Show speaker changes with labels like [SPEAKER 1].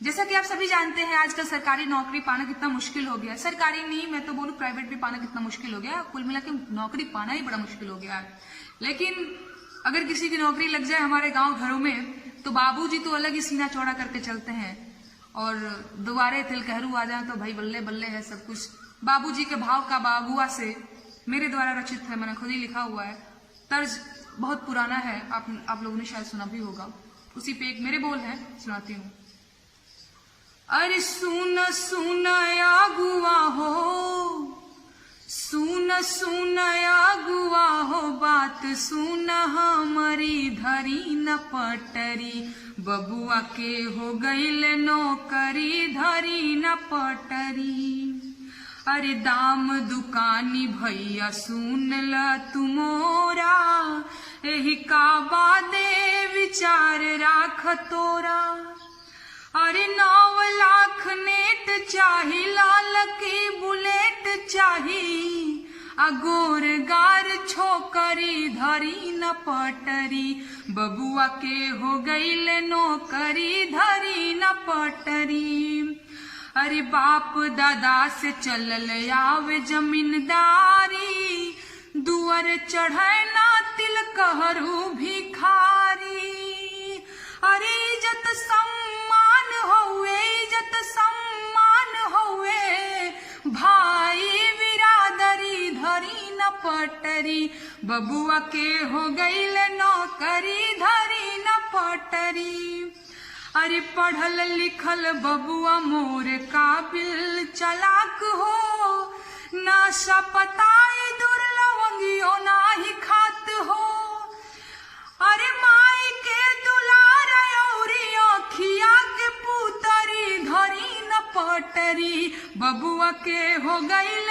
[SPEAKER 1] जैसा कि आप सभी जानते हैं आजकल सरकारी नौकरी पाना कितना मुश्किल हो गया है। सरकारी नहीं, मैं तो बोलूं प्राइवेट भी पाना कितना मुश्किल हो गया है। कुल मिला के नौकरी पाना ही बड़ा मुश्किल हो गया है। लेकिन अगर किसी की नौकरी लग जाए हमारे गांव घरों में तो बाबूजी तो अलग ही सीना चौड़ा करके चलते हैं, और दोबारे तिलकहरू आ जाए तो भाई बल्ले बल्ले है सब कुछ। बाबूजी के भाव का बाबुआ से मेरे द्वारा रचित है, मैंने खुद ही लिखा हुआ है। तर्ज बहुत पुराना है, आप लोगों ने शायद सुना भी होगा। उसी पे एक मेरे बोल है, सुनाती हूँ। अरे सुन सुन आगुआ हो, सुन सुन आगुआ हो, बात सुन हमारी धरी न पटरी, बबुआ के हो गईल नौकरी धरी न पटरी। अरे दाम दुकानी भैया सुन ल तुमोरा, एही का बादे विचार राख तोरा। अरे 9 लाख नेट चाही, लाल की बुलेट चाही, अगोर गार छोकरी धरी न पटरी, बबुआ के हो गईल नौकरी धरी न पटरी। अरे बाप दादा से चलल आवे जमींदारी, दुआर चढ़े ना तिलकहरू भिखारी। अरे इज्जत सम्मान होवे, इज्जत सम्मान होवे, भाई बिरादरी धरी न पटरी, बबुआ के हो गईल नौकरी धरी न पटरी। अरे पढ़ल लिखल बबुआ मोर काबिल चलाक हो, नशा पताई दुर्लवंगियो नाही खात हो। अरे माई के दुलार औरी अखिया के पुतरी धरी न पटरी, बबुआ के हो गईल